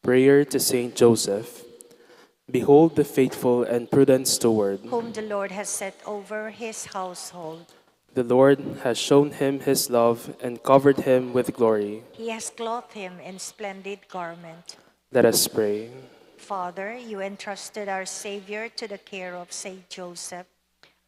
Prayer to Saint Joseph. Behold the faithful and prudent steward. whom the Lord has set over his household. The Lord has shown him his love and covered him with glory. He has clothed him in splendid garment. Let us pray. Father, you entrusted our Savior to the care of Saint Joseph.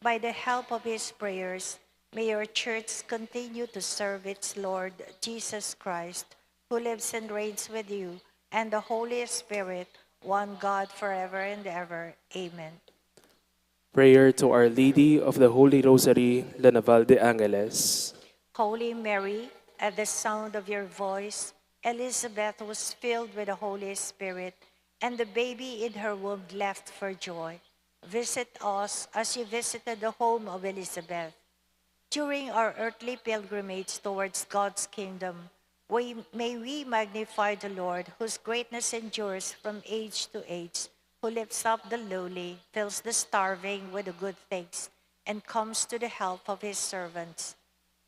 By the help of his prayers, may your church continue to serve its Lord Jesus Christ, who lives and reigns with you, and the Holy Spirit, one God forever and ever. Amen. Prayer to Our Lady of the Holy Rosary, La Naval de Angeles. Holy Mary, at the sound of your voice, Elizabeth was filled with the Holy Spirit, and the baby in her womb leapt for joy. Visit us as you visited the home of Elizabeth. During our earthly pilgrimage towards God's kingdom, may we magnify the Lord, whose greatness endures from age to age, who lifts up the lowly, fills the starving with the good things, and comes to the help of his servants.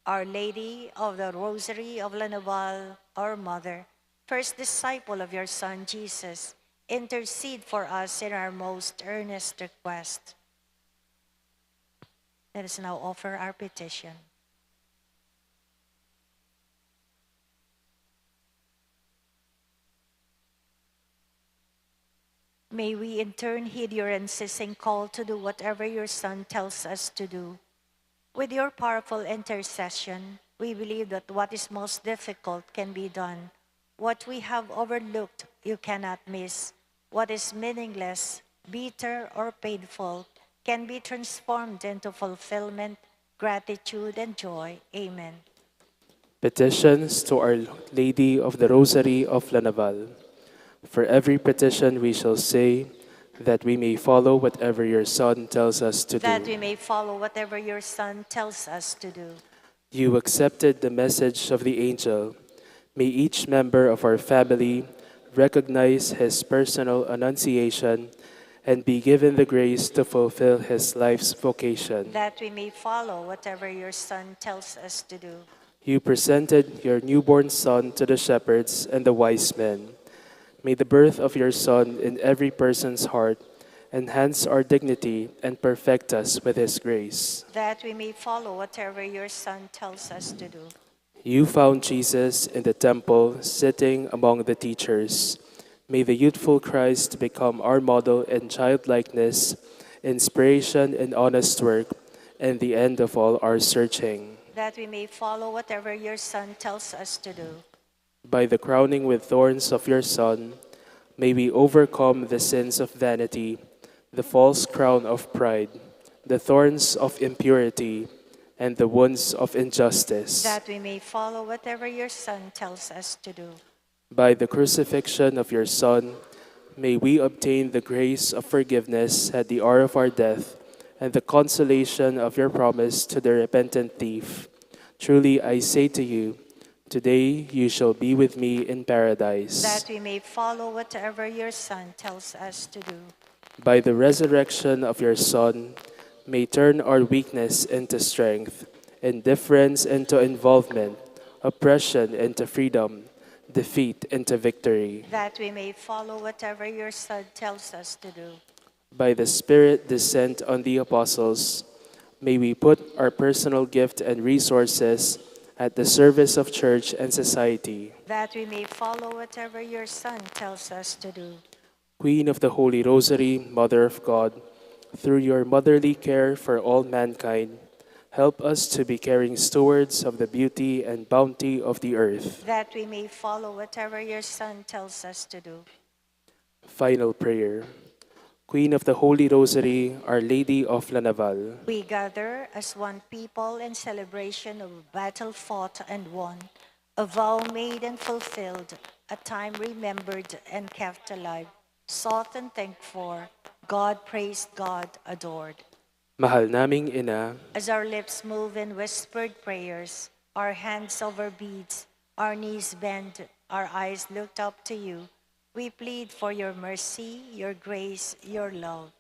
Our Lady of the Rosary of La Naval, our Mother, first disciple of your Son Jesus, intercede for us in our most earnest request. Let us now offer our petition. May we in turn heed your unceasing call to do whatever your Son tells us to do. With your powerful intercession, we believe that what is most difficult can be done. What we have overlooked, you cannot miss. What is meaningless, bitter, or painful can be transformed into fulfillment, gratitude, and joy. Amen. Petitions to Our Lady of the Rosary of La Naval. For every petition we shall say, that we may follow whatever your Son tells us to That do. we may follow whatever your Son tells us to do. You accepted the message of the angel. May each member of our family recognize his personal annunciation and be given the grace to fulfill his life's vocation. That we may follow whatever your Son tells us to do. You presented your newborn Son to the shepherds and the wise men. May the birth of your Son in every person's heart enhance our dignity and perfect us with his grace. That we may follow whatever your Son tells us to do. You found Jesus in the temple, sitting among the teachers. May the youthful Christ become our model in childlikeness, inspiration in honest work, and the end of all our searching. That we may follow whatever your Son tells us to do. By the crowning with thorns of your Son, may we overcome the sins of vanity, the false crown of pride, the thorns of impurity, and the wounds of injustice. That we may follow whatever your Son tells us to do. By the crucifixion of your Son, may we obtain the grace of forgiveness at the hour of our death, and the consolation of your promise to the repentant thief. Truly I say to you, today you shall be with me in paradise. That we may follow whatever your Son tells us to do. By the resurrection of your Son, may turn our weakness into strength, indifference into involvement, oppression into freedom, defeat into victory. That we may follow whatever your Son tells us to do. By the Spirit descent on the apostles, may we put our personal gift and resources at the service of church and society. That we may follow whatever your Son tells us to do. Queen of the Holy Rosary, Mother of God, through your motherly care for all mankind, help us to be caring stewards of the beauty and bounty of the earth. That we may follow whatever your Son tells us to do. Final prayer. Queen of the Holy Rosary, Our Lady of La Naval, We gather as one people in celebration of a battle fought and won, a vow made and fulfilled, a time remembered and kept alive, sought and thanked for, God praised, God adored. Mahal naming Ina, As our lips move in whispered prayers, our hands over beads, our knees bend, our eyes looked up to you, we plead for your mercy, your grace, your love.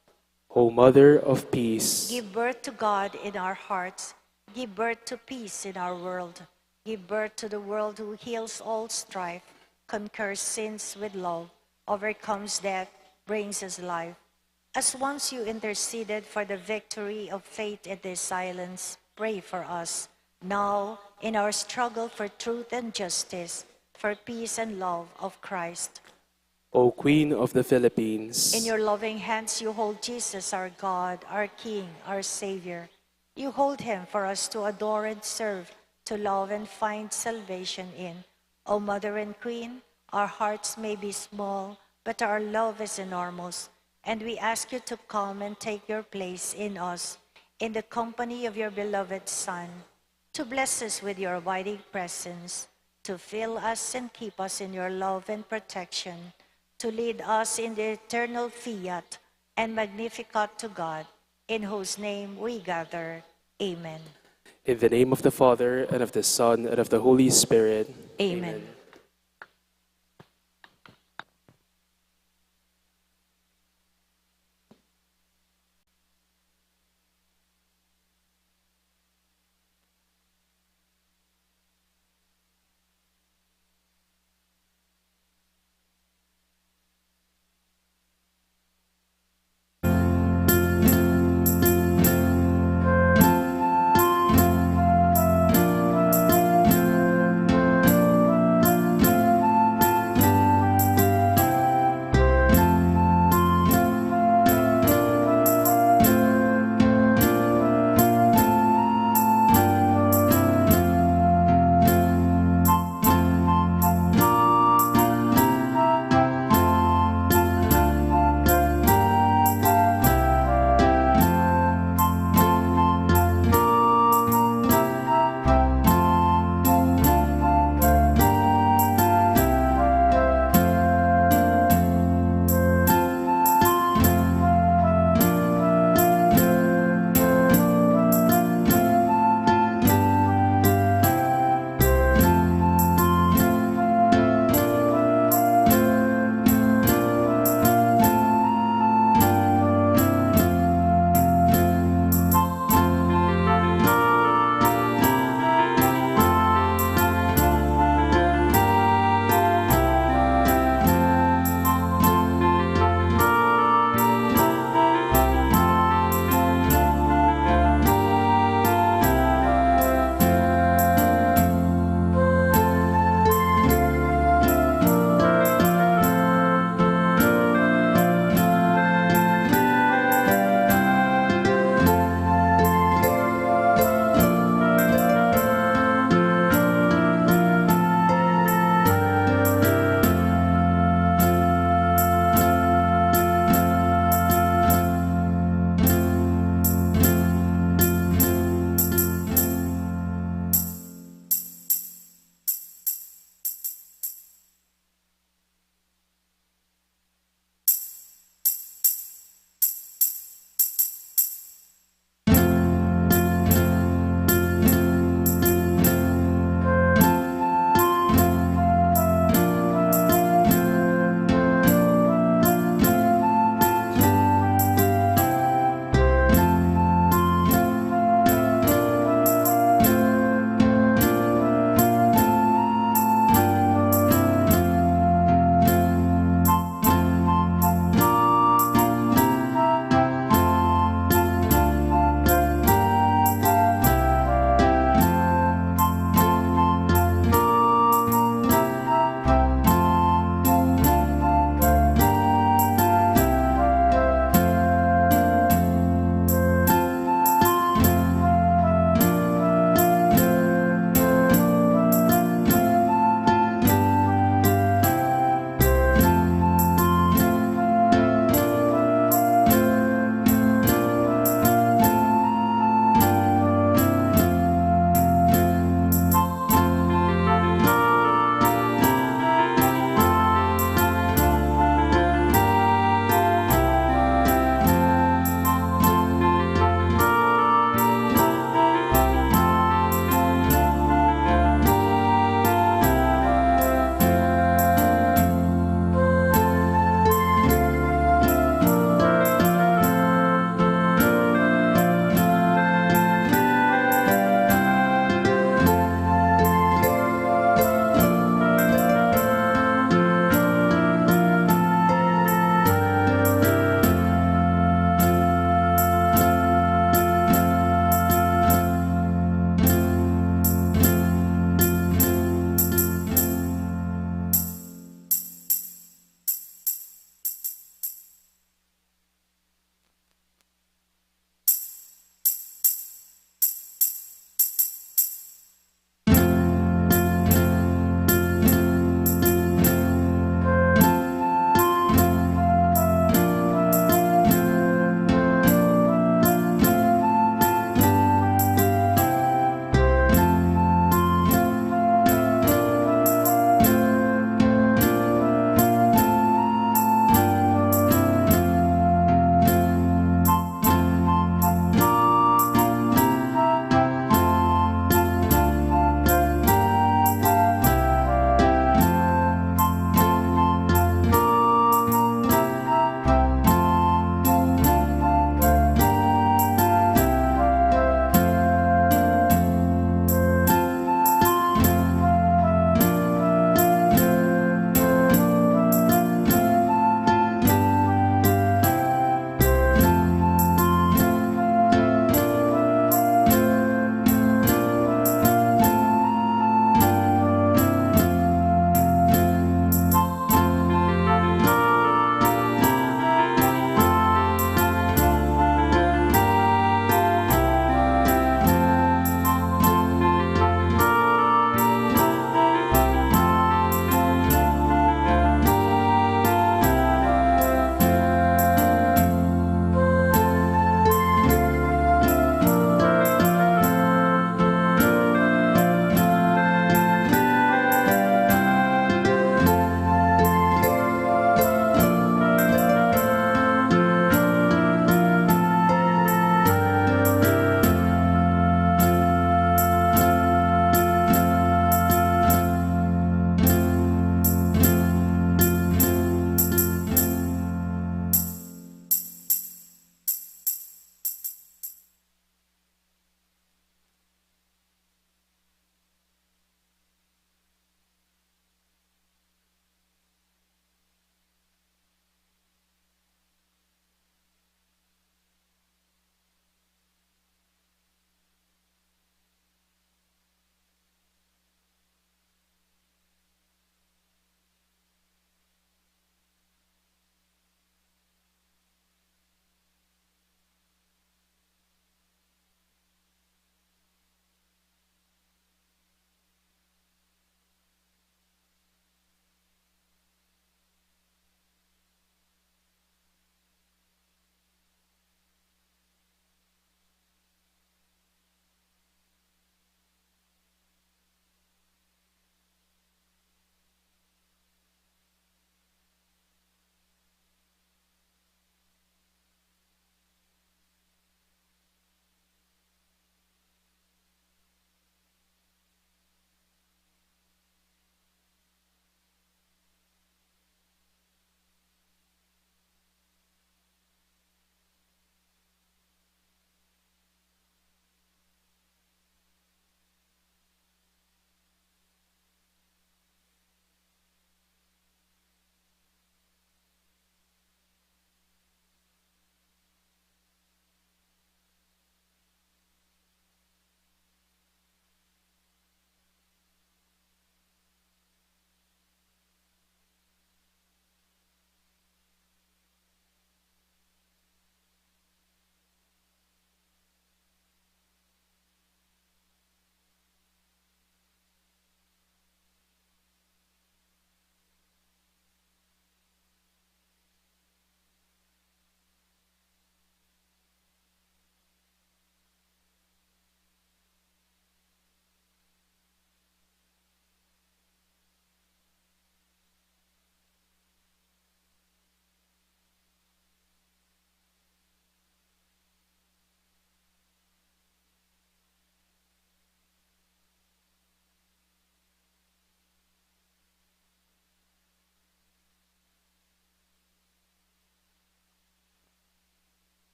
O Mother of Peace, Give birth to God in our hearts. Give birth to peace in our world. Give birth to the world who heals all strife, conquers sins with love, overcomes death, brings us life. As once you interceded for the victory of faith in this silence, pray for us. Now, in our struggle for truth and justice, for peace and love of Christ. O Queen of the Philippines, In your loving hands you hold Jesus, our God, our King, our Savior. You hold him for us to adore and serve, to love and find salvation in. O Mother and Queen, our hearts may be small, but our love is enormous, and we ask you to come and take your place in us, in the company of your beloved Son, to bless us with your abiding presence, to fill us and keep us in your love and protection, to lead us in the eternal fiat and magnificat to God, in whose name we gather. Amen. in the name of the Father, and of the Son, and of the Holy Spirit. Amen.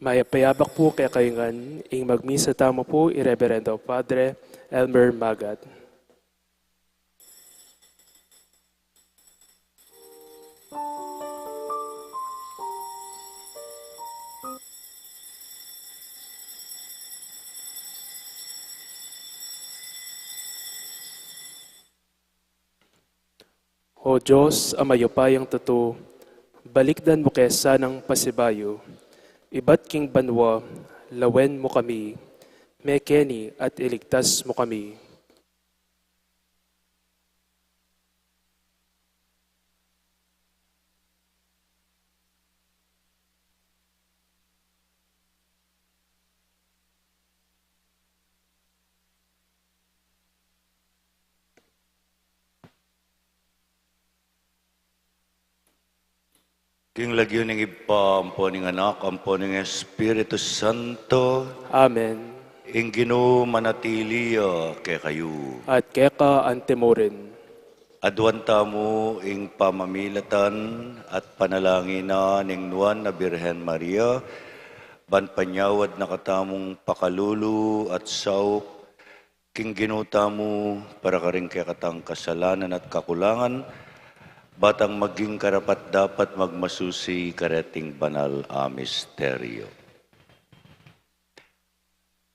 Mayapayabak po kay kayungan, ing magmisa tamo po, Ireverendo Padre Elmer Magad. O Diyos, amayupayang totoo, balikdan mo kesa ng pasibayo, iba't king banwa, lawen mo kami, mekeni at iligtas mo kami. King lagyo ng ipa, ampo ng anak, ampo ng Espiritu Santo, Amen. ing Ginoo manatili kay kayo. At keka antemorin. Adwan tamo ing pamamilatan at panalangina ning nuwan na Birhen Maria, banpanyawad na katamong pakalulu at sauk, king Ginoo tamo para ka rin kay katang kasalanan at kakulangan, batang maging karapat dapat magmasusi kareting banal a misteryo.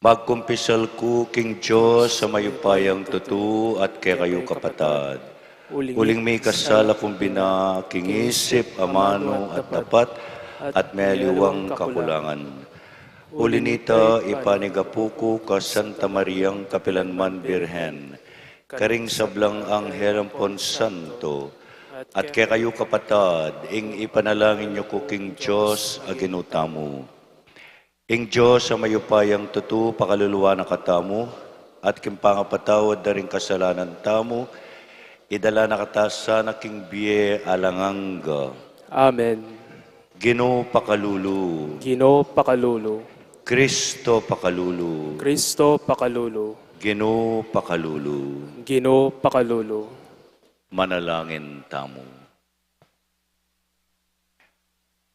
Magkumpisal ko, King Diyos, sa mayupayang tutu at kay kayo kapatad. Uling may kasala kong bina, king isip, amano at tapat, at may aliwang kakulangan. Uli nita, ipanigapuko ka Santa Mariang Kapilanman Birhen, karing sablang Anghel Ampon Santo, at kay kayo kapatad, ing ipanalangin niyo ko King Diyos, aginutamo. Ing Diyos sa mayupayang tutu, pakaluluwa na katamo, at kimpangapatawad na rin kasalanan tamo, idala na katasa na king biye alanganga. Amen. Ginoo pakalulu, Ginoo pakalulu. Kristo pakalulu, Kristo pakalulu. Ginoo pakalulu, Ginoo pakalulu. manalangin tamo.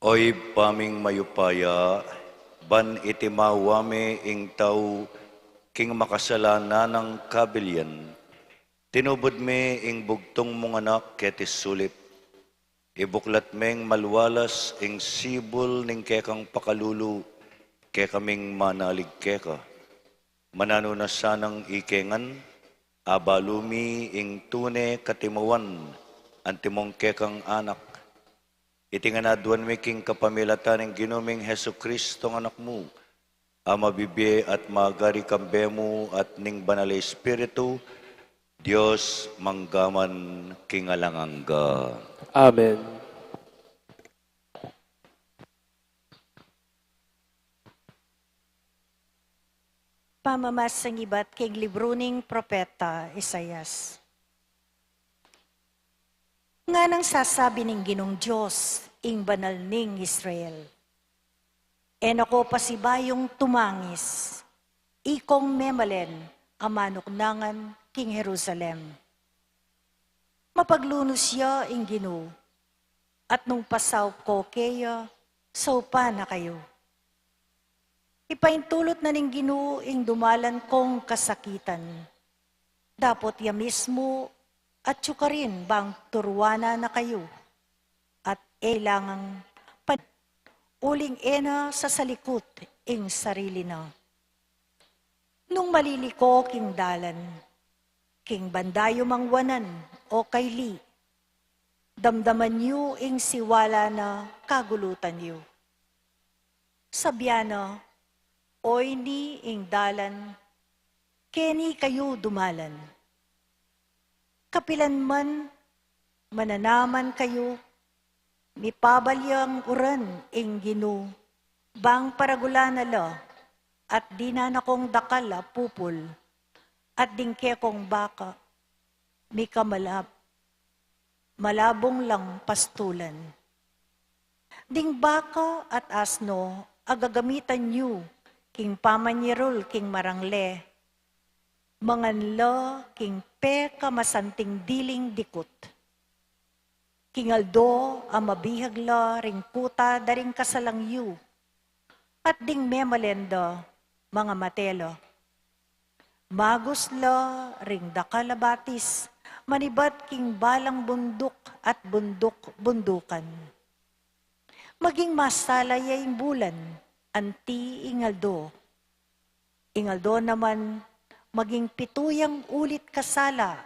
Oy paming mayupaya, ban itimawame ing tau king makasalanan ng kabilyan. Tinubod me ing bugtong mong anak ketis sulit. Ibuklat meng malwalas ing sibol ning kekang pakalulu, ke kaming manalig keka. Manano na sanang ikengan, abalumi ing tune katimawan, antimong kekang anak. Itinganaduan mi king kapamilatan ng ginuming Heso Kristo ng anak mo, amabibi at magari kambemo at ning banal Espiritu, Diyos manggaman king alanganga. Amen. Pamamasang iba't kay libruning propeta Isayas. Nga nang sasabi ng Ginong Diyos, ing banal ning Israel. Enako pasibayong tumangis, ikong memalen, amanuknangan king Jerusalem. Mapaglunos siya ing Ginoo, at nung pasaw ko kaya, saupa na kayo. Ipaintulot na ning Ginoo ing dumalan kong kasakitan. Dapot ya mismo at tsukarin bang turuana na kayo. At ilangang uling ena sa salikot ing sarili na. Nung maliliko king dalan, king bandayo mangwanan o kayli, damdaman niyo ing siwala na kagulutan niyo. Sabyana, oy ni ing dalan, keni kayo dumalan. Kapilan man, mananaman kayo, mipabalyang uran ing Ginoo, bang paragula na la, at di na nakong dakala pupul, at dingke kong baka, malabong lang pastulan. Ding baka at asno, agagamitan niyo, king pamanyerol, king marangle, manganla, king peka masanting diling dikot. King Aldo, ang mabihagla, ring puta, daring kasalangyu, at ding memalendo, mga matelo. Maguslo, ring dakalabatis, manibat king balang bundok at bundok-bundukan. Maging masalayay bulan, anti ingaldo. Ingaldo naman, maging pituyang ulit kasala,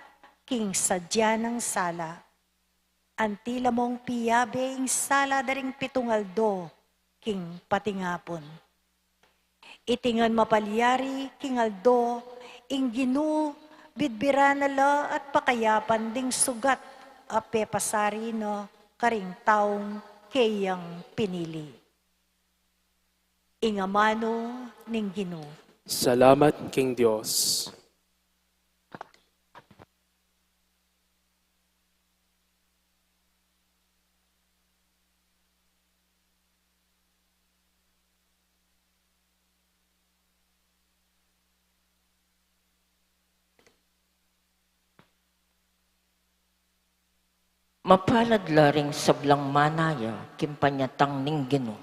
king sadya ng sala. Antila mong piyabe ing sala daring pitungaldo, king patingapon. Itingan mapalyari, king aldo, ing ginu, bidbiranala at pakayapan ding sugat, ape pasarino, karing taong kayang pinili. Ingamano ning ginu. Salamat, King Diyos. Mapalad laring sablang manaya, kimpanyatang ninggino.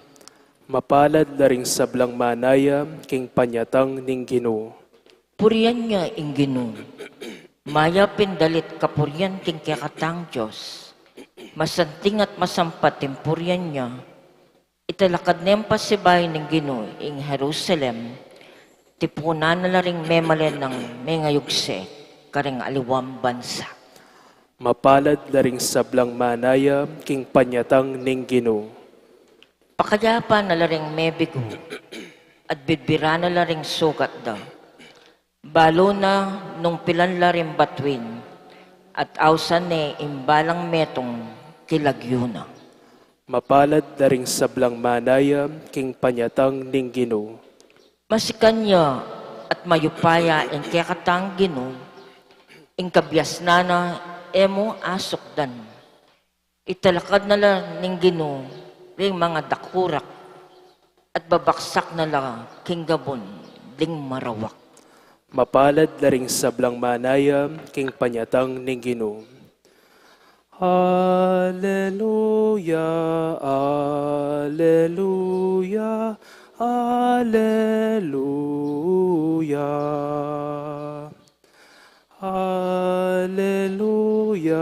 Mapalad na ring sablang manaya, king panyatang ning Ginoo. Puriyan niya inggino. Maya pindalit kapurian king kakatang Diyos. Masanting at masampat timpurian niya. Italakad na yung pasibay ng Ginoo ing Jerusalem. Tipunan na laring memalen ng mengayugse, karing aliwam bansa. Mapalad na ring sablang manaya, king panyatang ning Ginoo. Pakayapan na laring mebigo, at bidbira na laring sugat daw. Balo na nung pilan laring batwin, at awsan ne imbalang metong kilagyuna. Mapalad na ring sablang manaya, king panyatang ning Ginoo. Masikan niya at mayupaya ang kakatang Ginoo, ing kabyas na na emo asokdan. Italakad na lang ning Ginoo, ring mga dakurak, at babaksak na lang king gabon, ding marawak. Mapalad na ring sablang manaya, king panyatang ning Ginoo. Alleluia, alleluia, alleluia. Alleluia,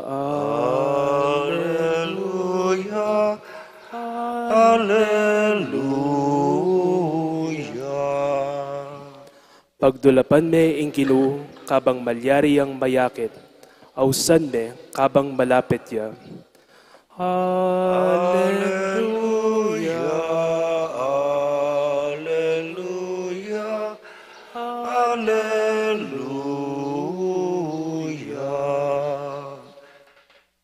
Hallelujah, Hallelujah. Pagdulapan me ing Ginoo, kabang malyari ang mayakit, ausan me, kabang malapit ya. Alleluia, Hallelujah, Hallelujah.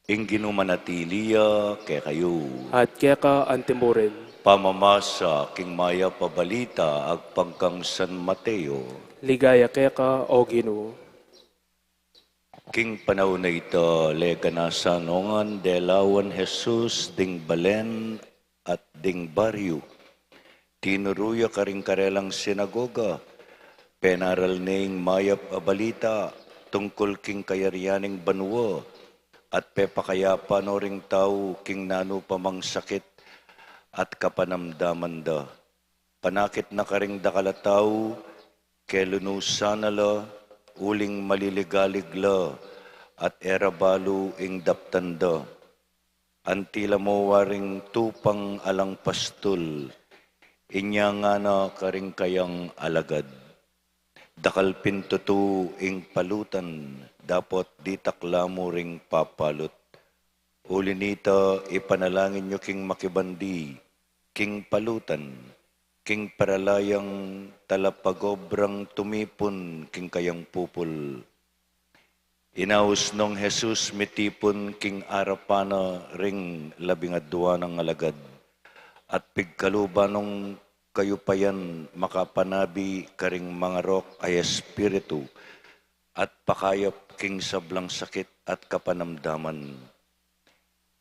Ing ginumanatiliya kay kayo, at keka antimurin. pamamasa king maya pabalita ag pagkang San Mateo. Ligaya keka o Ginoo. King panahon na ito, lega na sa nongan delawan Jesus ding balen at ding baryo. Tinuruya karing karelang sinagoga, penaral ning mayap abalita, tungkol king kayaryaning banwa, at pepakayapa no ring tao king nano pamang sakit at kapanamdaman da. Panakit na karing dakalataw, kelunusanala, uling maliligaligla, at erabalu ing daptanda. Antila mo waring tupang alang pastul, inya nga na karing kayang alagad. Dakal pintutu ing palutan, dapat ditaklamo ring papalot. Uli nita ipanalangin nyo king makibandi, king palutan, king paralayang talapagobrang tumipon king kayang pupul. Inaus nung Jesus mitipon king arapana ring labingadwa ng alagad, at pigkaluba nung kayupayan makapanabi karing mga rok ay espiritu, at pakayap king sablang sakit at kapanamdaman.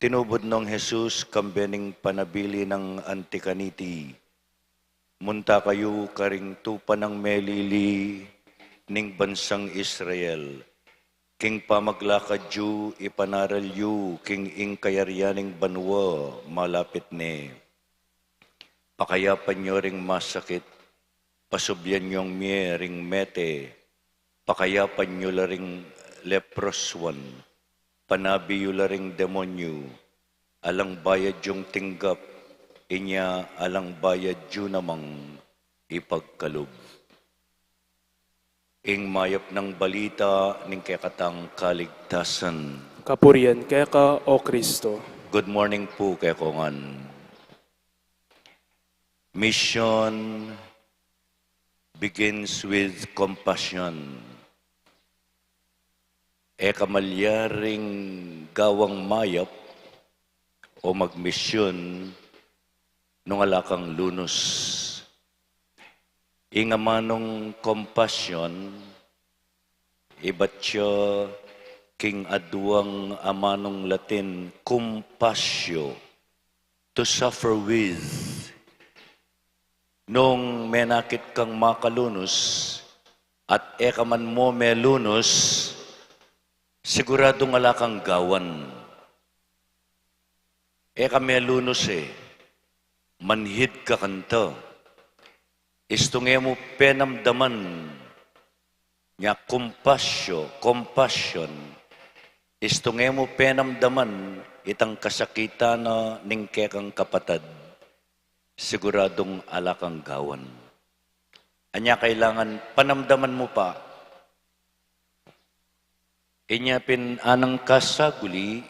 Tinubod nung Jesus kambening panabili ng antikaniti. Munta kayo karing tupa ng melili ning bansang Israel. King pamaglakad yu, ipanaral yu, king ing kayaryaning banwa, malapit ne. Pakayapan nyo ring masakit, pasubyan nyong ring mete, pakayapan nyo laring leproswan, panabi yu laring demonyo, alang bayad yung tinggap, inya alang bayad yu namang ipagkalub. Ing mayap ng balita ning kekatang kaligtasan. Kapurian kaya ka, O Kristo. Good morning po kay Kongan. Mission begins with compassion. Kamalyaring gawang mayap o magmisyon nung alakang lunos. Ingamanong compassion, iba't siya king aduang amanong Latin, compassion, to suffer with. Nung menakit kang makalunos at ekaman mo melunos, siguradong ala kang gawan. Eka melunos manhid ka kanta. Istunge mo penamdaman nga compassion. Istunge mo penamdaman itang kasakitan na ningke kang kapatad. Siguradong ala kang gawan. Anya kailangan panamdaman mo pa. Inya pin anang kasaguli,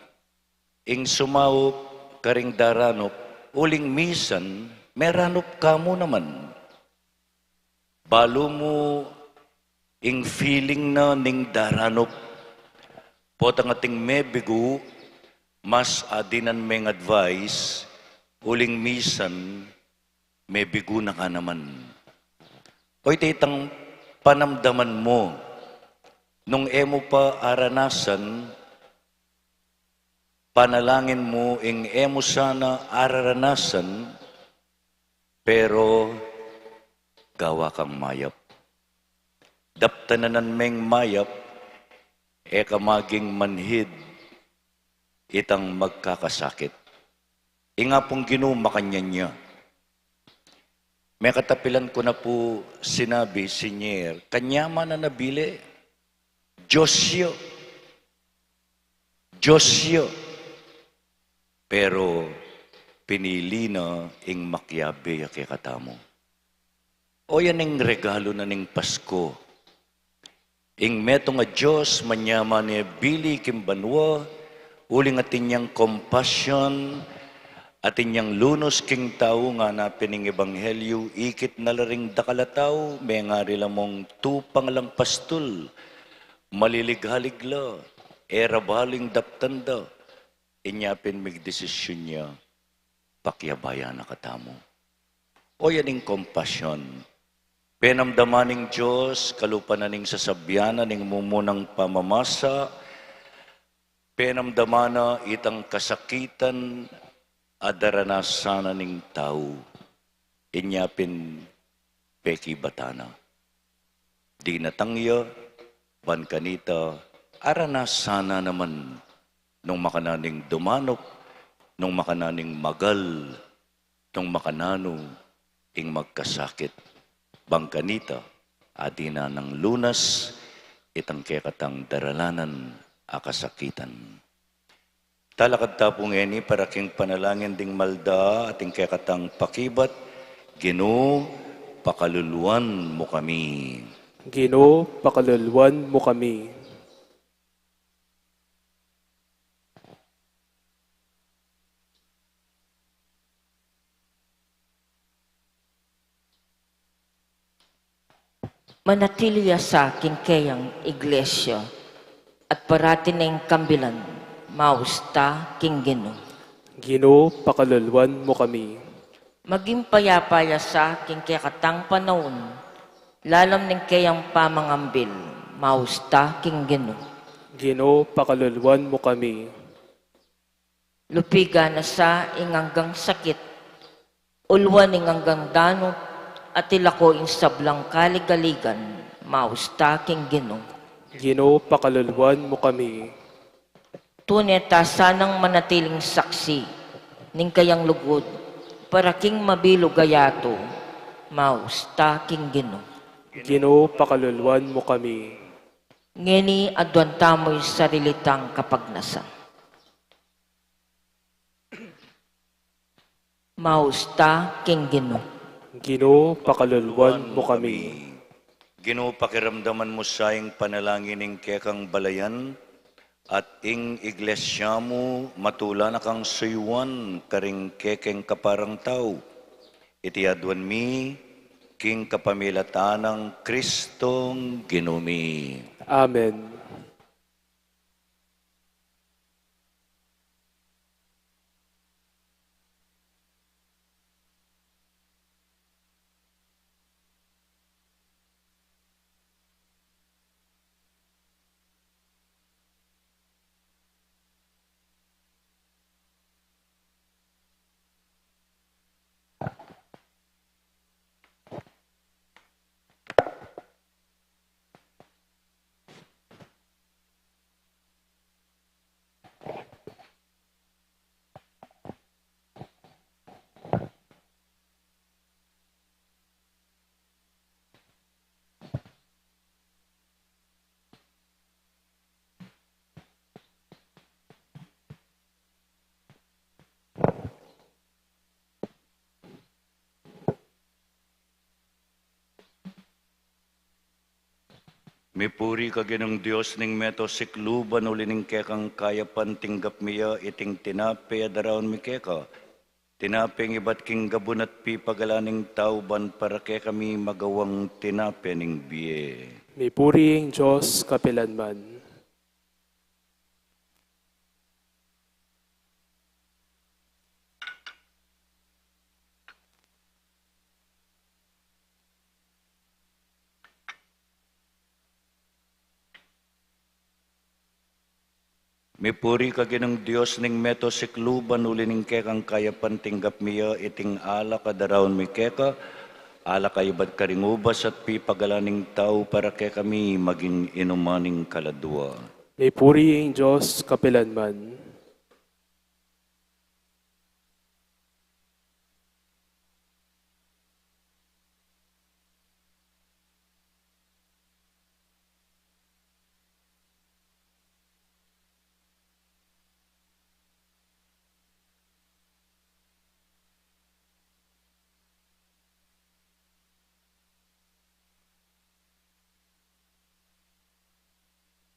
ing sumawop karing daranop, uling misan, meranop ka mo naman. Balo mo ing feeling na ning daranop, potang ating mebigo, mas adinan meng advice, uling misan, mebigo na ka naman. O itang panamdaman mo, nung emo pa aranasan, panalangin mo ing emo sana aranasan, pero gawa kang mayap. Daptananan meng mayap, kamaging manhid, itang magkakasakit. Inga pong ginuma kanya niya. May katapilan ko na po sinabi, Senyer, kanya man na nabili, Diyosyo. Pero pinili na ing makyabe kay katamo. O yan ing regalo na ning Pasko. Ing meto nga Diyos, manyaman ni bili kimbanwa, uling atin niyang compassion, atin niyang lunos king tao nga na pining ebanghelyo, ikit na laring dakalataw, may nga rila mong tupang lang pastol, malilighaligla, erabaling daptanda, inyapin mig desisyon niya, pakyabaya na katamo. O yan ing compassion. Penamdamaning Diyos, kalupananing sasabyanan, ning mumunang pamamasa, penamdamana itang kasakitan, adaranasan ning tao, inyapin peki batana. Di natangya, ban kanita, aranasana naman, nung makananing dumanok, nung makananing magal, nung makanano, ing magkasakit. Bangkanita, adina ng lunas, itang kekatang daralanan, akasakitan. Talakad tapong eni, para king panalangin ding malda, ating kekatang pakibat, Ginoo, pakaluluan mo kami. Ginoo, pakaluluan mo kami. Manatiliya sa kingkayang iglesia at parati na yung kambilan, mausta king Ginoo. Ginoo, pakaluluan mo kami. Maging payapaya sa kingkayakatang panahon, lalam ng kayang pamangambil, mausta king Ginoo. Ginoo, pakaluluan mo kami. Lupiga na sa inganggang sakit, ulwan inganggang danot, at ilako ing sablang kaligaligan, mausta king Ginoo. Ginoo, pakaluluan mo kami. Tunay ta sanang manatiling saksi, ning kayang lugod, para king mabilog gayato, mausta king Ginoo. Ginoo, pakaluluan mo kami. Ngeni adwan tamoy sarilitang kapagnasan. Mausta king Ginoo. Ginoo, pakaluluan mo kami. Ginoo, pakiramdaman mo sa ing panalangin ing kekang balayan, at ing iglesia mo matula na kang suyuan karing kekeng kaparang tao. Iti adwan mi, king kapamilatan ng Kristong Ginumi. Amen. Mipuri ka ginong Diyos ning meto sikluban ulining kekang kayapan tinggap miya iting tinape adaraon mi keka. Tinapeng ibat king gabun at pipagalaning tauban para ke kami magawang tinape ning biye. May puriing Diyos kapilanman. Mipuri ka ginong Diyos ning meto sikluban ulining kekang kayapan tinggap miya iting ala kadaraon mi keka. Ala kaibat karingubas at pipagalaning tao para ke kami maging inumaning kaladwa. May puriing Diyos kapilanman.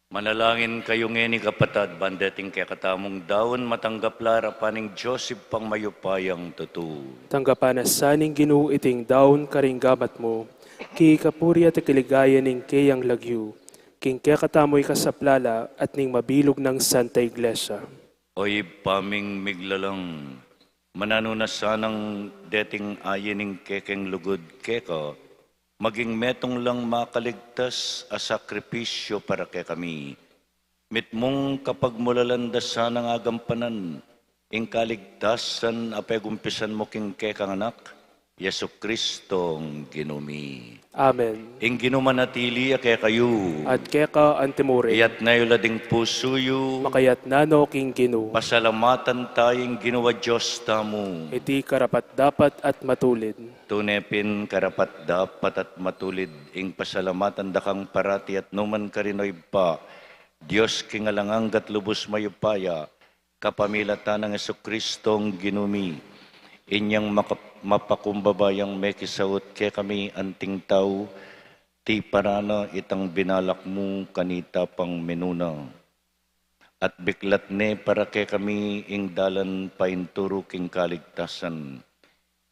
Manalangin kayo ngeni kapatad, bandeting kaya katamong daon matanggap lara paning Joseph pang mayupayang tutu. Tanggapan na saning Ginoo iting daon karinggamat mo, ki kapuri at kiligaya ning kayang lagyu, king kaya katamoy kasaplala at ning mabilog ng Santa Iglesia. Oy paming miglalang, manano na sanang deting ayening kekeng lugod keka, maging metong lang makaligtas a sakripisyo para kay kami. Mitmong kapag mulalandasan ang agampanan, ing kaligtasan apegumpisan mo king kekang anak, Yesu Kristong Ginumi. Amen. Ing ginumanatili a kay kayo, At keka antimure, iyat na yulading pusuyo, makayat nano king Ginoo, pasalamatan tayong ginawa Diyos tamo. iti karapat dapat at matulid. Tunepin karapat dapat at matulid ing pasalamatan dakang parati at numan karinoy pa. Diyos kingalanganggat lubos mayupaya, kapamilatan ng Jesukristong Ginumi. Inyang mapakumbabayang mekisaot ke kami anting tao, ti parana itang binalak mo kanita pang menuna. At biklat ne para ke kami ing dalan painturo king kaligtasan.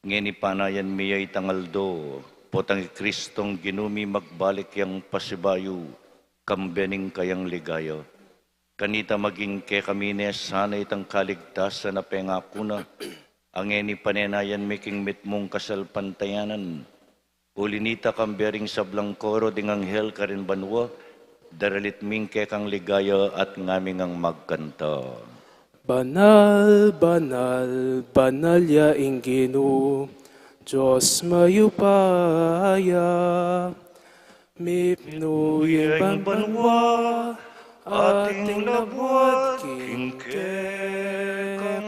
Ngeni panayan miya itangaldo, potang Kristong Ginumi magbalik yang pasibayo, kambening kayang ligaya. Kanita maging ke kami ne sana itang kaligtasan na pengako na, ang ngeni panenayan miking mitmong kasalpantayanan. Ulinita kambering sablang koro ding anghel karin banwa, daralit ming ke kang ligaya at ngaming ang magkanta. Banal, banal, banal ya ing Ginoo, Diyos mayupaya, mipnuyin banbanwa, ating labwat king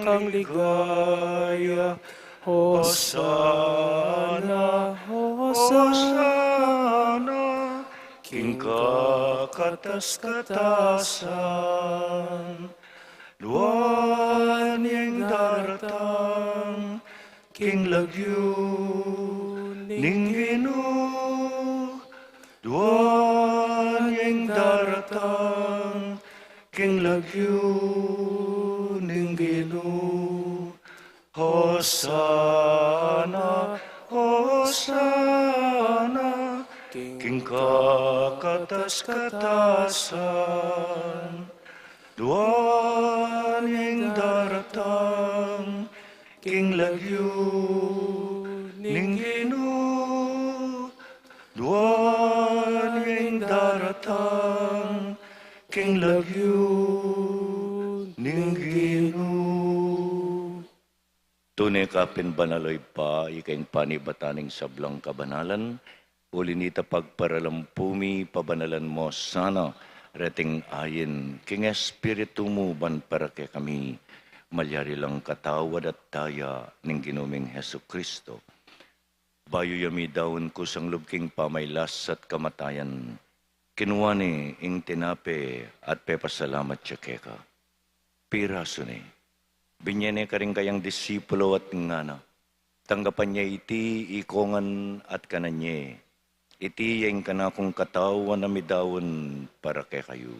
kang ligaya, Hosanna, Hosanna, king kakatas-katasan, luwan yang daratang, king lagyo ning Ginoo, luwan yang daratang, king lagyo ning Ginoo. Hosanna, Hosanna, king kakatas-katasan, luwan yang daratang, king lagyo ning Ginoo, luwan yang daratang, king lagyo ning Ginoo. Tunay ka pinbanaloy pa, ikaing panibataning sablang kabanalan, ulinita pagparalampumi, pabanalan mo sana, rating ayin, king espiritu mo ban para kay kami, malyari lang katawad at daya ning ginuming Heso Kristo. Bayo yami daon ko sang lubking pamaylas at kamatayan, kinuwani ing tinape at pepasalamat siya keka. Piraso ni. Binyene ka rin kayang disipulo at ngana. Tanggapan niya iti ikongan at kananye. Iti yung kanakong katawan na midawon para kay kayo.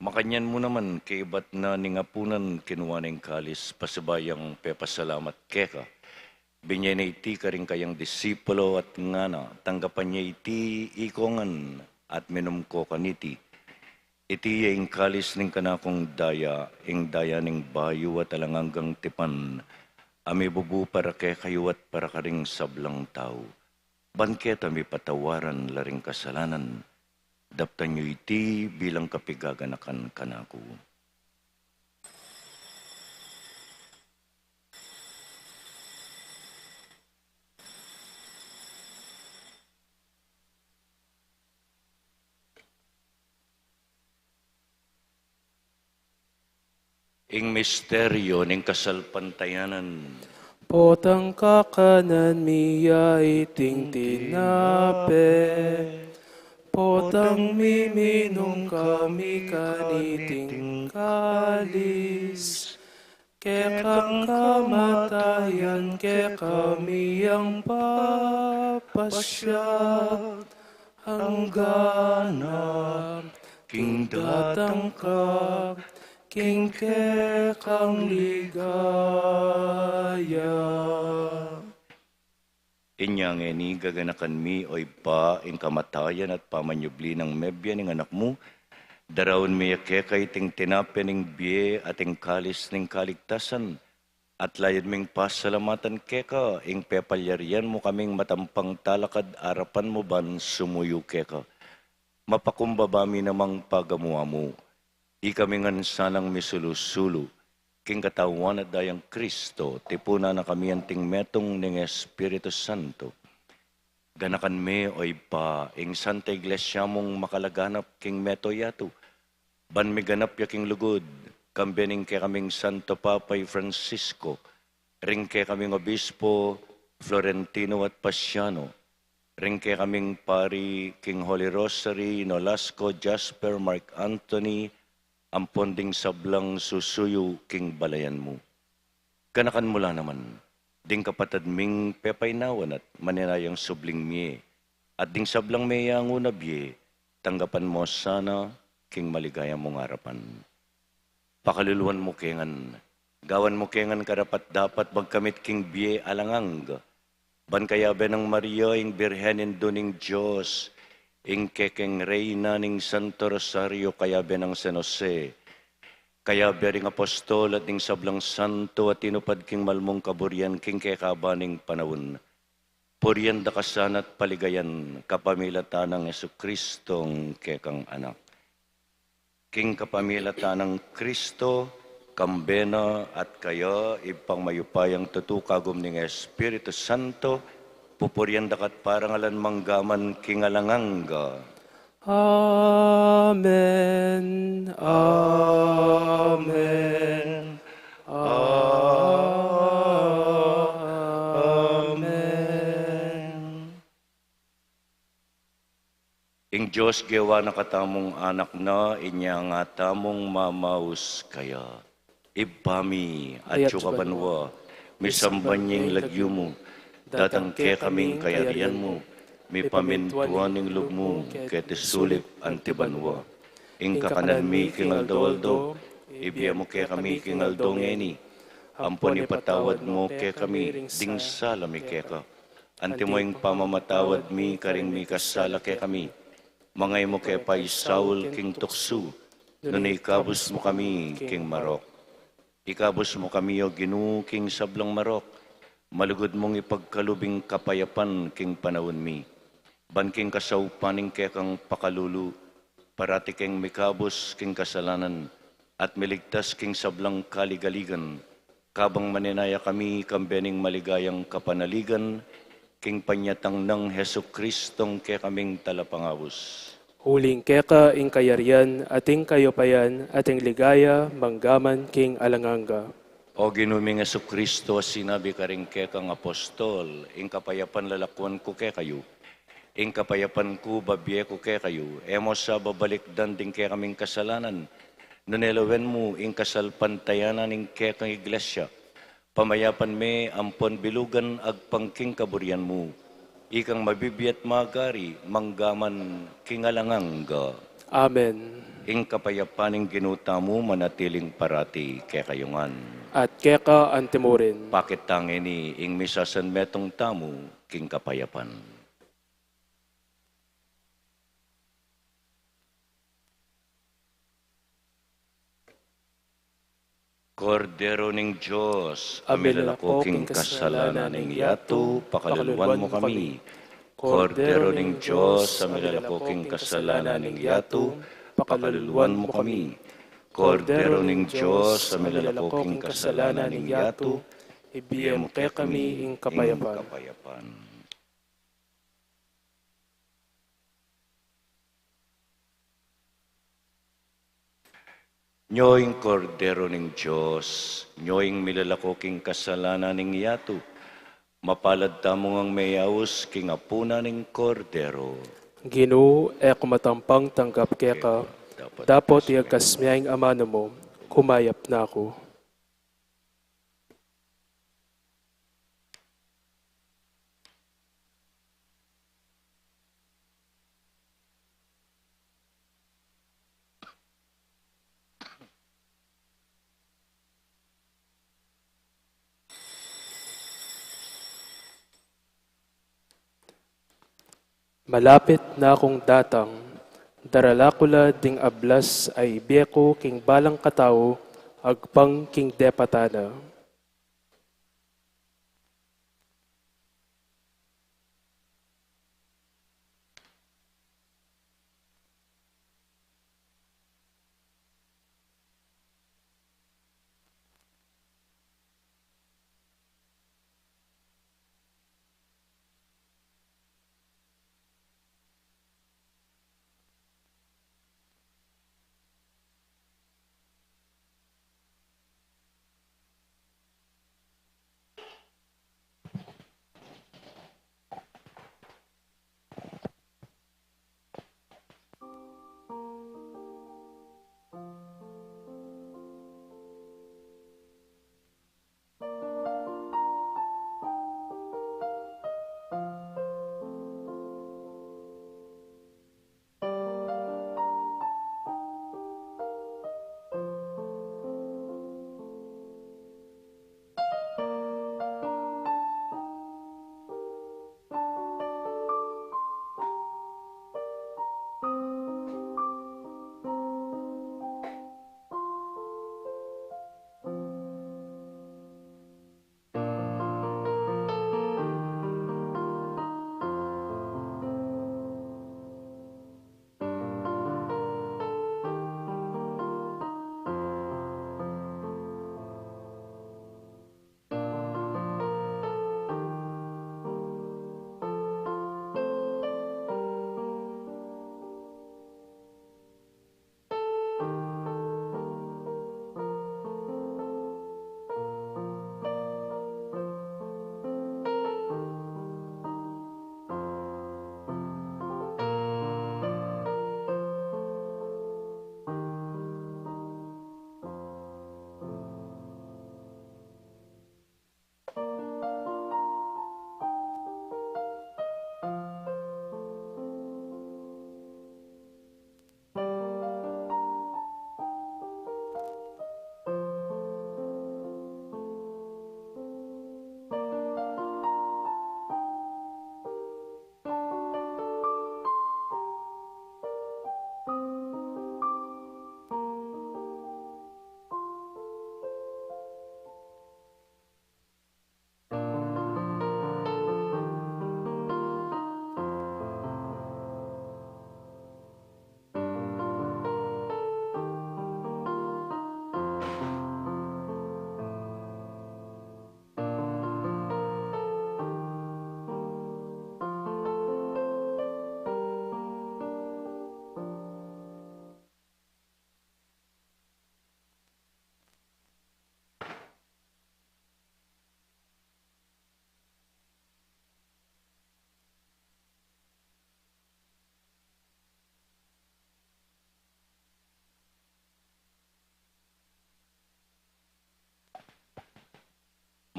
Makanyan mo naman, kaibat na ningapunan kinuwaning kalis, pasabayang pepasalamat keka. Binyay na iti ka rin kayang disipulo at ngana, tanggapan niya iti ikongan at minum ko kaniti. Iti yung kalis ning kanakong daya, ing daya ning bayo at alanganggang tipan, ami bubu para kay kayo at para ka ring sablang tao. Banket ami patawaran laring kasalanan, daptan nyo iti bilang kapigaganakan kanako. Ing misteryo ning kasalpantayanan, Potang kakanan miya iting tinape, potang miminong kami kaniting kalis, kekang kamatayan ke kami ang papasya, hangganap king datang ka, king kekang ligaya. inyang eni gaganakan mi oy pa ing kamatayan at pamanyubli ng mebya ning anak mo, darawon mi kay ting tinape ning biye at ing kalis ning kaligtasan, at layad ming pasalamatan keka, ing pepalyarian mo kaming matampang talakad arapan mo ban sumuyo keka. Mapakumbaba mi namang pagamuha mo, ikami ngan sanang misulusulo, king katawan at dayang Kristo, tipuna na kami anting metong ning Espiritu Santo. Ganakan me oy pa, ing Santa Iglesia mong makalaganap king meto yato, ban mi ganap yaking lugod, kambening ke kaming Santo Papay Francisco, ring ke kaming Obispo Florentino at Pasiano, ring ke kaming Pari King Holy Rosary, Nolasco, Jasper, Mark Anthony, ang ponding sablang susuyo king balayan mo. Kanakan mula naman, ding kapatad ming pepaynawan at maninayang subling miye, at ding sablang mayang unabye, tanggapan mo sana king maligaya mong harapan. Pakaluluan mo kengan, gawan mo kengan karapat dapat magkamit king biye alangang, ban kayabe ng Maria ing Birhenin doning Diyos, ing kekeng reyna ning Santo Rosario kayabe ng San Jose, kayabe ring apostol at ning sablang santo at tinupad king malmong kaburian king kekabaning panawon. Purian da kasan at paligayan kapamilatan ng Jesucristong kekang anak. King kapamilatan ng Kristo, kambena at kaya ipangmayupayang tutukagom ning Espiritu Santo, pupuryan dakat parangalan manggaman kingalanganga. Amen. Amen. Amen. Ing Diyos gawa na katamong anak na, inya nga tamong mamaus kaya. Ibami at Ayat sukabanwa, misamban niyang lagyo mo, datangke kaming kayarian mo, mi pamintuan ning lugmo, ket sulip antibanwa. Ing kakanan mi kingaldo-aldo, ibiya mo kaya kami kingaldo ngeni, ampon ipatawad mo kaya kami, ding salami kaya ka. Anti mo ing pamamatawad mi, karing mi kasala kaya kami, mangay mo kaya pa'y Saul king tukso, nun ikabos mo kami king marok. Ikabos mo kami o Ginoo king sablang marok, malugod mong ipagkalubing kapayapan king panahon mi. Banking kasaupaning kaya kang pakalulu, parati king mikabos king kasalanan, at miligtas king sablang kaligaligan, kabang maninaya kami kambening maligayang kapanaligan, king panyatang ng Heso Kristong kaya kaming talapangawos. Huling keka ing kayarian, ating kayopayan, ating ligaya, manggaman king alanganga. O ginuming Heso Kristo, sinabi ka rin kaya kang apostol, ing kapayapan lalakwan ko kaya kayo, ing kapayapan ko babye ko kaya kayo, emo sa babalikdan din kaya kaming kasalanan, nunelawen mo ing kasalpantayanan ing kaya kang iglesia, pamayapan me ampon bilugan agpangking kaburian mo, ikang mabibiyat magari, manggaman kingalanganga. Amen. Ing kapayapaning ginuta mo manatiling parati kaya kayungan. At keka antimurin. Pakit tangini ing misasan metong tamo king kapayapan. Kordero ning Diyos, amilalako king kasalanan ning yato, pakaluluwan mo kami. Kordero ning Diyos, amilalako king kasalanan ning yato, pakaluluwan mo kami. Kordero ning Diyos, amilalako king kasalanan ning yato, ibiyem ke kami ing kapayapan. Nyoing kordero ning Diyos, nyoing milalako king kasalanan ning yato, mapalad tamong ang mayawos king apuna ning kordero. Ginoo, kumatampang tanggap keka, dapat iagkasmiyang amano mo, kumayap na ako. Malapit na akong datang, daralakula ding ablas ay biyeko king balang katao, agpang king depatana.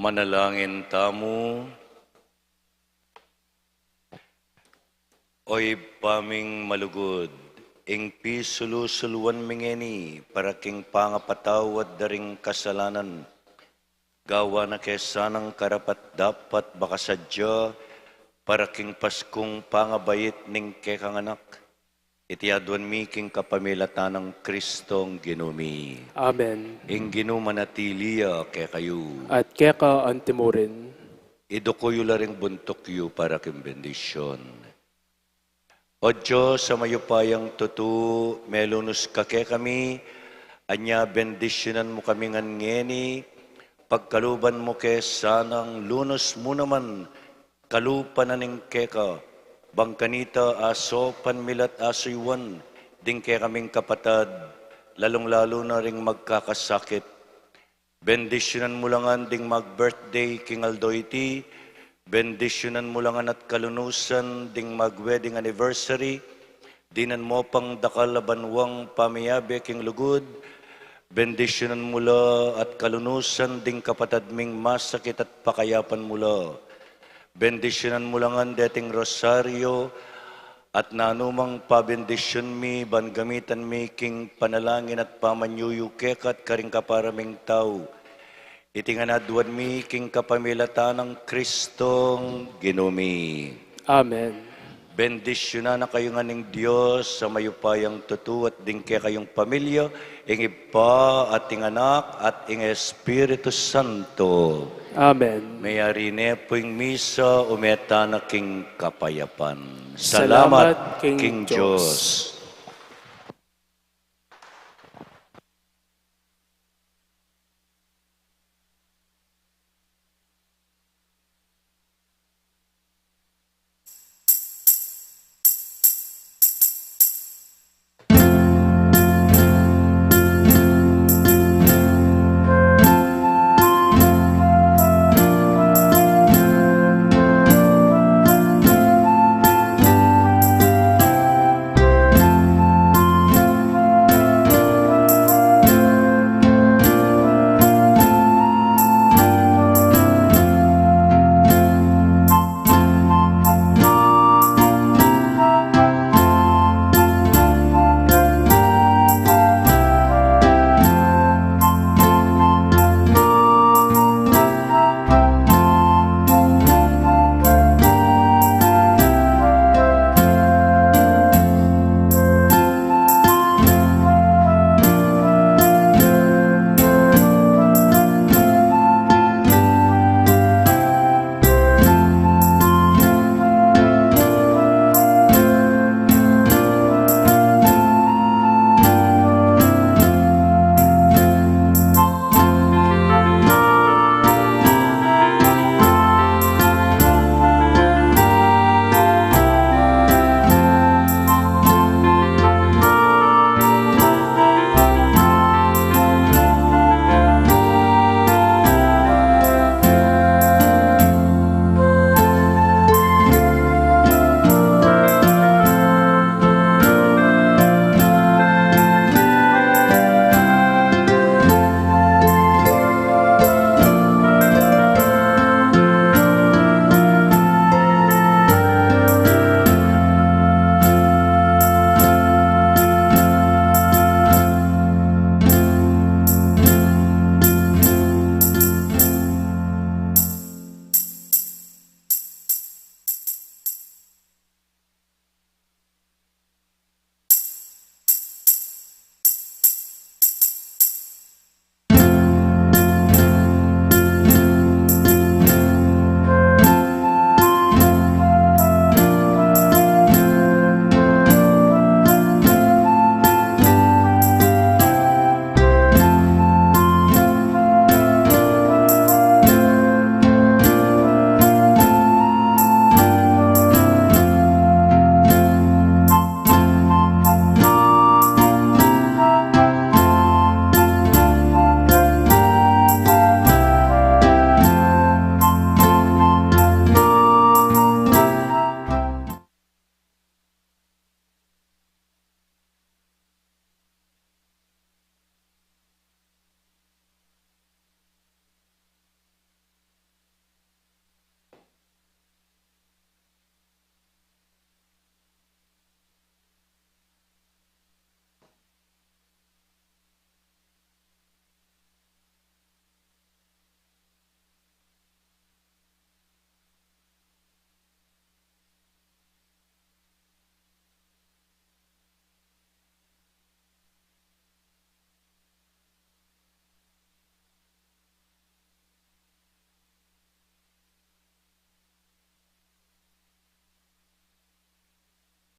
Manalangin tamo. Oy paming malugod, ing pisulu-suluan mingeni, para king pangapatawad daring kasalanan. Gawa na kesanang karapat dapat baka sadya, para king paskong pangabayit ning kekanganak. Itiadwan mi king kapamilatan ng Kristong ginumi. Amen. Ing ginumanatiliya ke kayo. At keka antimurin. Idukoyo laring buntok yu para king bendisyon. O Diyos, sa mayupayang tutu, melunus kake kami, anya bendisyonan mo kami ngan ngeni, pagkaluban mo ke sanang lunos mo naman, kalupan na ning keka, bangkanita aso panmilat asuywan, ding ke kaming kapatad, lalong-lalo na ring magkakasakit. Bendisyonan mo langan ding mag-birthday king Aldoyti, bendisyonan mo langan at kalunusan ding mag-wedding anniversary, dinan mo pang dakalabanwang pamiyabe king lugod, bendisyonan mula at kalunusan ding kapatad ming masakit at pakayapan mula. Bendisyonan mo langan dating rosaryo at nanumang pabendisyon mi, ban gamitan mi king panalangin at pamanyuyu kekat karing kaparaming tao. Itinganadwan mi king kapamilatan ng Kristong ginumi. Amen. Bendisyonan na kayo nga ning Diyos sa mayupayang tutu at dingke kayong pamilya, ing Iba at ing Anak at ing Espiritu Santo. Amen. Mayarine po'ing misa umeta na king kapayapan. Salamat, King King Diyos. Diyos.